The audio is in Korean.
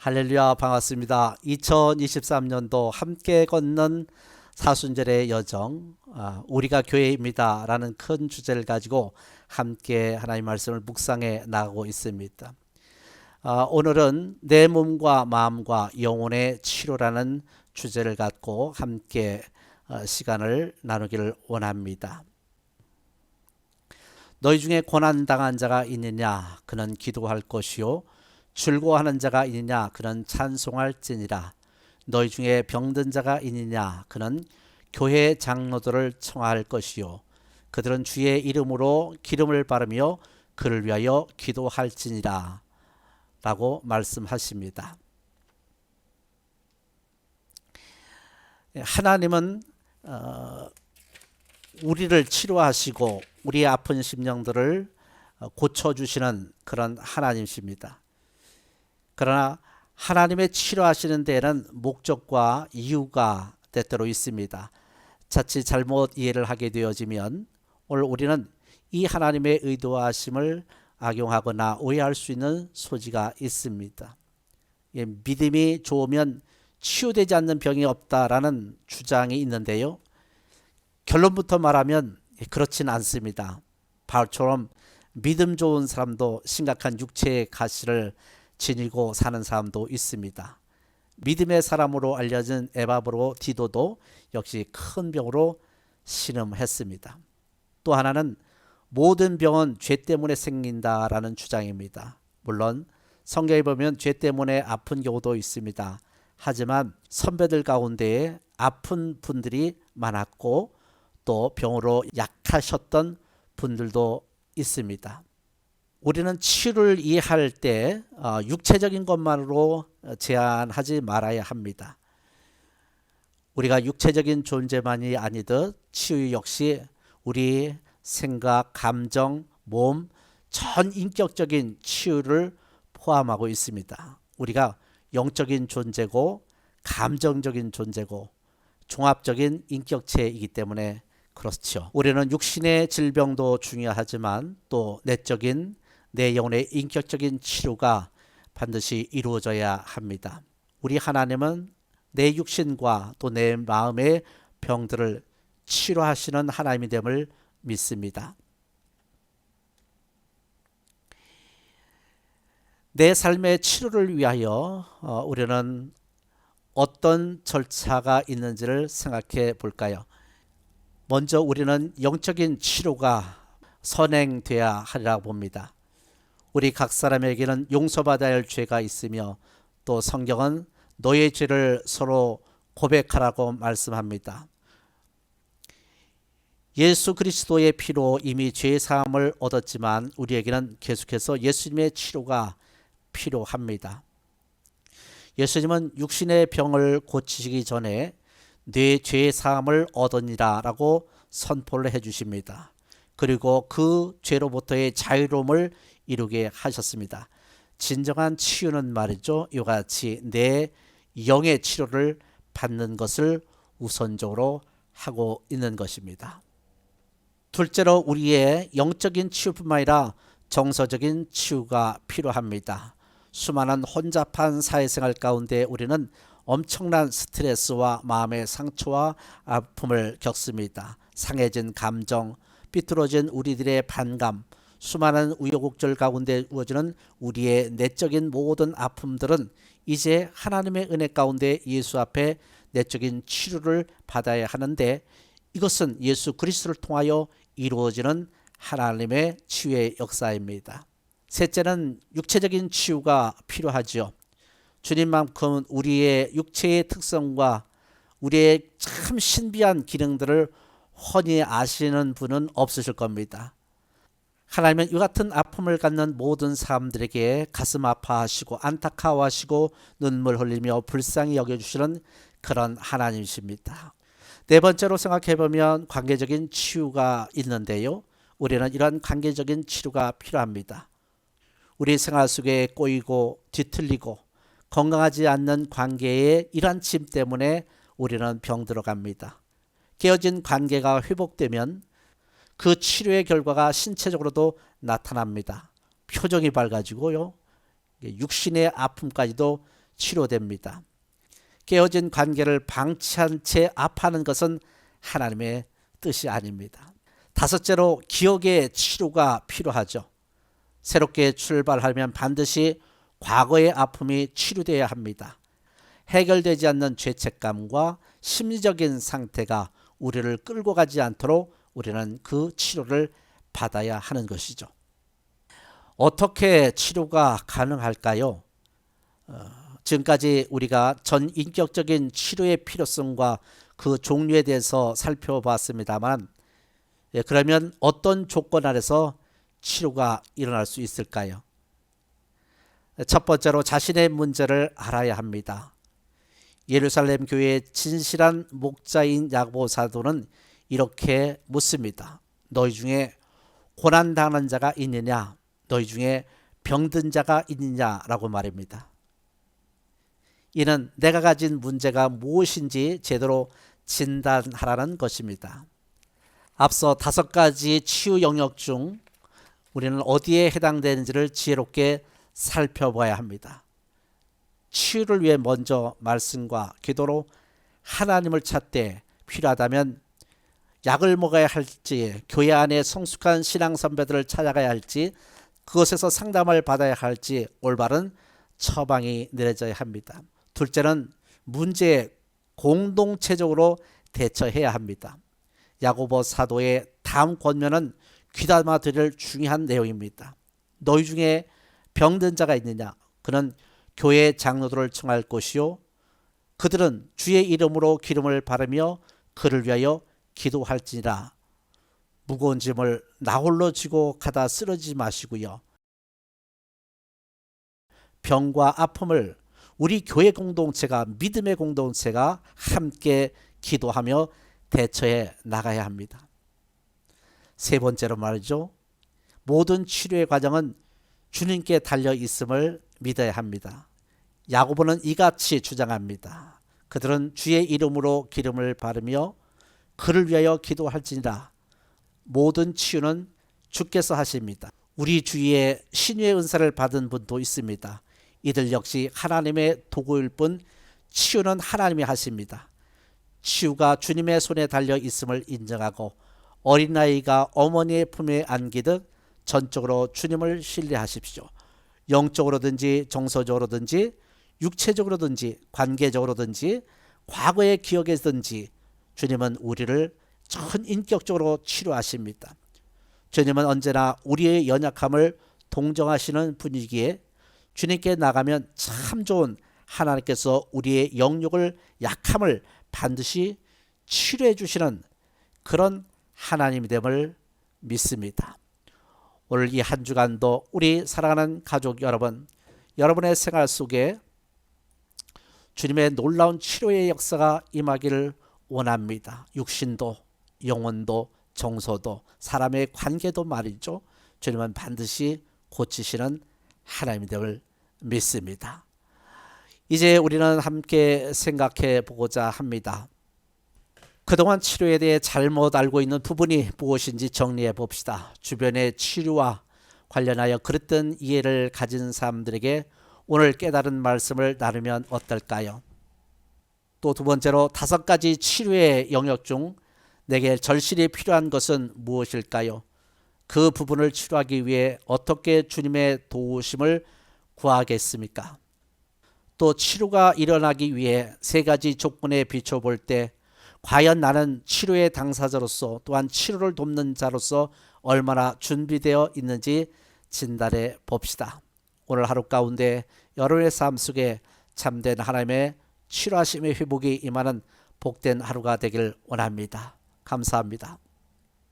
할렐루야, 반갑습니다. 2023년도 함께 걷는 사순절의 여정, 우리가 교회입니다 라는 큰 주제를 가지고 함께 하나님의 말씀을 묵상해 나가고 있습니다. 오늘은 내 몸과 마음과 영혼의 치료라는 주제를 갖고 함께 시간을 나누기를 원합니다. 너희 중에 고난당한 자가 있느냐? 그는 기도할 것이요 즐거워하는 자가 있느냐? 그는 찬송할지니라. 너희 중에 병든 자가 있느냐? 그는 교회 장로들을 청할 것이요 그들은 주의 이름으로 기름을 바르며 그를 위하여 기도할지니라 라고 말씀하십니다. 하나님은 우리를 치료하시고 우리의 아픈 심령들을 고쳐주시는 그런 하나님이십니다. 그러나 하나님의 치료하시는 데에는 목적과 이유가 때때로 있습니다. 자칫 잘못 이해를 하게 되어지면 오늘 우리는 이 하나님의 의도하심을 악용하거나 오해할 수 있는 소지가 있습니다. 믿음이 좋으면 치유되지 않는 병이 없다라는 주장이 있는데요. 결론부터 말하면 그렇진 않습니다. 바울처럼 믿음 좋은 사람도 심각한 육체의 가시를 지니고 사는 사람도 있습니다. 믿음의 사람으로 알려진 에바브로 디도도 역시 큰 병으로 신음했습니다. 또 하나는 모든 병은 죄 때문에 생긴다라는 주장입니다. 물론 성경에 보면 죄 때문에 아픈 경우도 있습니다. 하지만 선배들 가운데에 아픈 분들이 많았고 또 병으로 약하셨던 분들도 있습니다. 우리는 치유를 이해할 때 육체적인 것만으로 제한하지 말아야 합니다. 우리가 육체적인 존재만이 아니듯 치유 역시 우리 생각, 감정, 몸, 전 인격적인 치유를 포함하고 있습니다. 우리가 영적인 존재고 감정적인 존재고 종합적인 인격체이기 때문에 그렇죠. 우리는 육신의 질병도 중요하지만 또 내적인 내 영혼의 인격적인 치료가 반드시 이루어져야 합니다. 우리 하나님은 내 육신과 또 내 마음의 병들을 치료하시는 하나님이 됨을 믿습니다. 내 삶의 치료를 위하여 우리는 어떤 절차가 있는지를 생각해 볼까요? 먼저 우리는 영적인 치료가 선행돼야 하리라고 봅니다. 우리 각 사람에게는 용서받아야 할 죄가 있으며 또 성경은 너의 죄를 서로 고백하라고 말씀합니다. 예수 그리스도의 피로 이미 죄 사함을 얻었지만 우리에게는 계속해서 예수님의 치료가 필요합니다. 예수님은 육신의 병을 고치시기 전에 내 죄 사함을 얻으니라 라고 선포를 해주십니다. 그리고 그 죄로부터의 자유로움을 이루게 하셨습니다. 진정한 치유는 말이죠. 이와 같이 내 영의 치료를 받는 것을 우선적으로 하고 있는 것입니다. 둘째로 우리의 영적인 치유뿐만 아니라 정서적인 치유가 필요합니다. 수많은 혼잡한 사회생활 가운데 우리는 엄청난 스트레스와 마음의 상처와 아픔을 겪습니다. 상해진 감정, 삐뚤어진 우리들의 반감, 수많은 우여곡절 가운데 우어지는 우리의 내적인 모든 아픔들은 이제 하나님의 은혜 가운데 예수 앞에 내적인 치료를 받아야 하는데 이것은 예수 그리스도를 통하여 이루어지는 하나님의 치유의 역사입니다. 셋째는 육체적인 치유가 필요하지요. 주님만큼 우리의 육체의 특성과 우리의 참 신비한 기능들을 훤히 아시는 분은 없으실 겁니다. 하나님은 이 같은 아픔을 갖는 모든 사람들에게 가슴 아파하시고 안타까워하시고 눈물 흘리며 불쌍히 여겨주시는 그런 하나님이십니다. 네 번째로 생각해보면 관계적인 치유가 있는데요. 우리는 이런 관계적인 치료가 필요합니다. 우리 생활 속에 꼬이고 뒤틀리고 건강하지 않는 관계의 이러한 짐 때문에 우리는 병들어 갑니다. 깨어진 관계가 회복되면 그 치료의 결과가 신체적으로도 나타납니다. 표정이 밝아지고요. 육신의 아픔까지도 치료됩니다. 깨어진 관계를 방치한 채 아파하는 것은 하나님의 뜻이 아닙니다. 다섯째로 기억의 치료가 필요하죠. 새롭게 출발하려면 반드시 과거의 아픔이 치료되어야 합니다. 해결되지 않는 죄책감과 심리적인 상태가 우리를 끌고 가지 않도록 우리는 그 치료를 받아야 하는 것이죠. 어떻게 치료가 가능할까요? 지금까지 우리가 전인격적인 치료의 필요성과 그 종류에 대해서 살펴봤습니다만, 그러면 어떤 조건 아래서 치료가 일어날 수 있을까요? 첫 번째로 자신의 문제를 알아야 합니다. 예루살렘 교회의 진실한 목자인 야고보 사도는 이렇게 묻습니다. 너희 중에 고난당하는 자가 있느냐? 너희 중에 병든 자가 있느냐라고 말입니다. 이는 내가 가진 문제가 무엇인지 제대로 진단하라는 것입니다. 앞서 5가지 치유 영역 중 우리는 어디에 해당되는지를 지혜롭게 살펴봐야 합니다. 치유를 위해 먼저 말씀과 기도로 하나님을 찾되 필요하다면 약을 먹어야 할지, 교회 안에 성숙한 신앙 선배들을 찾아가야 할지, 그것에서 상담을 받아야 할지 올바른 처방이 내려져야 합니다. 둘째는 문제에 공동체적으로 대처해야 합니다. 야고보 사도의 다음 권면은 귀담아 들을 중요한 내용입니다. 너희 중에 병든 자가 있느냐? 그는 교회 장로들을 청할 것이요 그들은 주의 이름으로 기름을 바르며 그를 위하여 기도할지니라. 무거운 짐을 나 홀로 지고 가다 쓰러지지 마시고요. 병과 아픔을 우리 교회 공동체가, 믿음의 공동체가 함께 기도하며 대처해 나가야 합니다. 세 번째로 말이죠. 모든 치료의 과정은 주님께 달려 있음을 믿어야 합니다. 야고보는 이같이 주장합니다. 그들은 주의 이름으로 기름을 바르며 그를 위하여 기도할지니라. 모든 치유는 주께서 하십니다. 우리 주위에 신유의 은사를 받은 분도 있습니다. 이들 역시 하나님의 도구일 뿐 치유는 하나님이 하십니다. 치유가 주님의 손에 달려 있음을 인정하고 어린아이가 어머니의 품에 안기듯 전적으로 주님을 신뢰하십시오. 영적으로든지 정서적으로든지 육체적으로든지 관계적으로든지 과거의 기억에든지 주님은 우리를 전인격적으로 치료하십니다. 주님은 언제나 우리의 연약함을 동정하시는 분이기에 주님께 나가면 참 좋은 하나님께서 우리의 영역을, 약함을 반드시 치료해 주시는 그런 하나님이 됨을 믿습니다. 오늘 이 한 주간도 우리 사랑하는 가족 여러분, 여러분의 생활 속에 주님의 놀라운 치료의 역사가 임하기를 원합니다. 육신도, 영혼도, 정서도, 사람의 관계도 말이죠. 주님은 반드시 고치시는 하나님이 됨을 믿습니다. 이제 우리는 함께 생각해 보고자 합니다. 그동안 치료에 대해 잘못 알고 있는 부분이 무엇인지 정리해 봅시다. 주변의 치료와 관련하여 그랬던 이해를 가진 사람들에게 오늘 깨달은 말씀을 나누면 어떨까요? 또 두 번째로 5가지 치료의 영역 중 내게 절실히 필요한 것은 무엇일까요? 그 부분을 치료하기 위해 어떻게 주님의 도우심을 구하겠습니까? 또 치료가 일어나기 위해 3가지 조건에 비춰볼 때 과연 나는 치료의 당사자로서 또한 치료를 돕는 자로서 얼마나 준비되어 있는지 진단해 봅시다. 오늘 하루 가운데 여러분의 삶 속에 참된 하나님의 치료하심의 회복이 임하는 복된 하루가 되길 원합니다. 감사합니다.